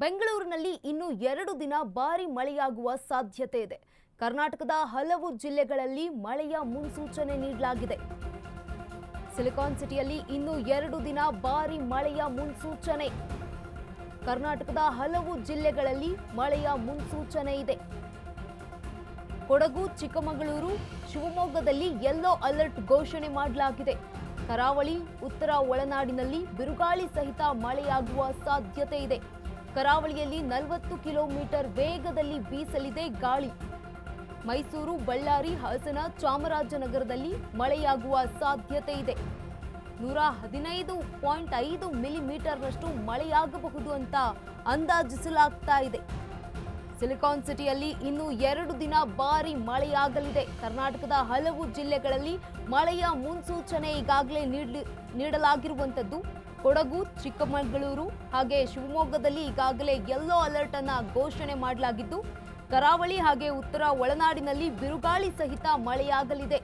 ಬೆಂಗಳೂರಿನಲ್ಲಿ ಇನ್ನು 2 ದಿನ ಭಾರಿ ಮಳೆಯಾಗುವ ಸಾಧ್ಯತೆ ಇದೆ. ಕರ್ನಾಟಕದ ಹಲವು ಜಿಲ್ಲೆಗಳಲ್ಲಿ ಮಳೆಯ ಮುನ್ಸೂಚನೆ ನೀಡಲಾಗಿದೆ. ಸಿಲಿಕಾನ್ ಸಿಟಿಯಲ್ಲಿ ಇನ್ನು 2 ದಿನ ಭಾರಿ ಮಳೆಯ ಮುನ್ಸೂಚನೆ. ಕರ್ನಾಟಕದ ಹಲವು ಜಿಲ್ಲೆಗಳಲ್ಲಿ ಮಳೆಯ ಮುನ್ಸೂಚನೆ ಇದೆ. ಕೊಡಗು, ಚಿಕ್ಕಮಗಳೂರು, ಶಿವಮೊಗ್ಗದಲ್ಲಿ ಯೆಲ್ಲೋ ಅಲರ್ಟ್ ಘೋಷಣೆ ಮಾಡಲಾಗಿದೆ. ಕರಾವಳಿ, ಉತ್ತರ ಒಳನಾಡಿನಲ್ಲಿ ಬಿರುಗಾಳಿ ಸಹಿತ ಮಳೆಯಾಗುವ ಸಾಧ್ಯತೆ ಇದೆ. ಕರಾವಳಿಯಲ್ಲಿ 40 ಕಿಲೋಮೀಟರ್ ವೇಗದಲ್ಲಿ ಬೀಸಲಿದೆ ಗಾಳಿ. ಮೈಸೂರು, ಬಳ್ಳಾರಿ, ಹಾಸನ, ಚಾಮರಾಜನಗರದಲ್ಲಿ ಮಳೆಯಾಗುವ ಸಾಧ್ಯತೆ ಇದೆ. 115.5 ಮಿಲಿಮೀಟರ್ನಷ್ಟು ಮಳೆಯಾಗಬಹುದು ಅಂತ ಅಂದಾಜಿಸಲಾಗ್ತಾ ಇದೆ. ಸಿಲಿಕಾನ್ ಸಿಟಿಯಲ್ಲಿ ಇನ್ನು 2 ದಿನ ಭಾರಿ ಮಳೆಯಾಗಲಿದೆ. ಕರ್ನಾಟಕದ ಹಲವು ಜಿಲ್ಲೆಗಳಲ್ಲಿ ಮಳೆಯ ಮುನ್ಸೂಚನೆ ಈಗಾಗಲೇ ನೀಡಲಾಗಿರುವಂಥದ್ದು. ಕೊಡಗು, ಚಿಕ್ಕಮಗಳೂರು ಹಾಗೆ ಶಿವಮೊಗ್ಗದಲ್ಲಿ ಈಗಾಗಲೇ ಯೆಲ್ಲೋ ಅಲರ್ಟ್ ಅನ್ನ ಘೋಷಣೆ ಮಾಡಲಾಗಿದ್ದು, ಕರಾವಳಿ ಹಾಗೆ ಉತ್ತರ ಒಳನಾಡಿನಲ್ಲಿ ಬಿರುಗಾಳಿ ಸಹಿತ ಮಳೆಯಾಗಲಿದೆ.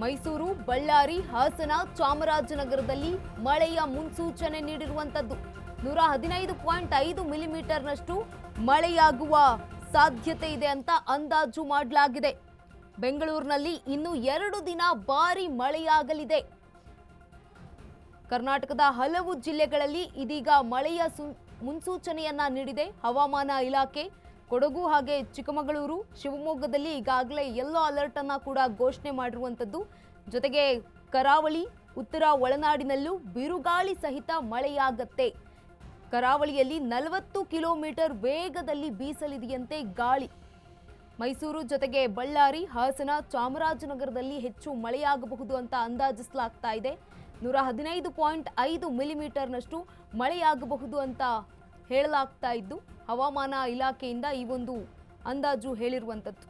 ಮೈಸೂರು, ಬಳ್ಳಾರಿ, ಹಾಸನ, ಚಾಮರಾಜನಗರದಲ್ಲಿ ಮಳೆಯ ಮುನ್ಸೂಚನೆ ನೀಡಿರುವಂಥದ್ದು. 115.5 ಮಿಲಿಮೀಟರ್ನಷ್ಟು ಮಳೆಯಾಗುವ ಸಾಧ್ಯತೆ ಇದೆ ಅಂತ ಅಂದಾಜು ಮಾಡಲಾಗಿದೆ. ಬೆಂಗಳೂರಿನಲ್ಲಿ ಇನ್ನು 2 ದಿನ ಭಾರಿ ಮಳೆಯಾಗಲಿದೆ. ಕರ್ನಾಟಕದ ಹಲವು ಜಿಲ್ಲೆಗಳಲ್ಲಿ ಇದೀಗ ಮಳೆಯ ಮುನ್ಸೂಚನೆಯನ್ನ ನೀಡಿದೆ ಹವಾಮಾನ ಇಲಾಖೆ. ಕೊಡಗು ಹಾಗೆ ಚಿಕ್ಕಮಗಳೂರು, ಶಿವಮೊಗ್ಗದಲ್ಲಿ ಈಗಾಗಲೇ ಯೆಲ್ಲೋ ಅಲರ್ಟ್ ಅನ್ನ ಕೂಡ ಘೋಷಣೆ ಮಾಡಿರುವಂಥದ್ದು. ಜೊತೆಗೆ ಕರಾವಳಿ, ಉತ್ತರ ಒಳನಾಡಿನಲ್ಲೂ ಬಿರುಗಾಳಿ ಸಹಿತ ಮಳೆಯಾಗತ್ತೆ. ಕರಾವಳಿಯಲ್ಲಿ 40 ಕಿಲೋಮೀಟರ್ ವೇಗದಲ್ಲಿ ಬೀಸಲಿದೆಯಂತೆ ಗಾಳಿ. ಮೈಸೂರು ಜೊತೆಗೆ ಬಳ್ಳಾರಿ, ಹಾಸನ, ಚಾಮರಾಜನಗರದಲ್ಲಿ ಹೆಚ್ಚು ಮಳೆಯಾಗಬಹುದು ಅಂತ ಅಂದಾಜಿಸಲಾಗ್ತಾ ಇದೆ. 115.5 ಮಿಲಿಮೀಟರ್ನಷ್ಟು ಮಳೆಯಾಗಬಹುದು ಅಂತ ಹೇಳಲಾಗ್ತಾ ಇದ್ದು, ಹವಾಮಾನ ಇಲಾಖೆಯಿಂದ ಈ ಒಂದು ಅಂದಾಜು ಹೇಳಿರುವಂಥದ್ದು.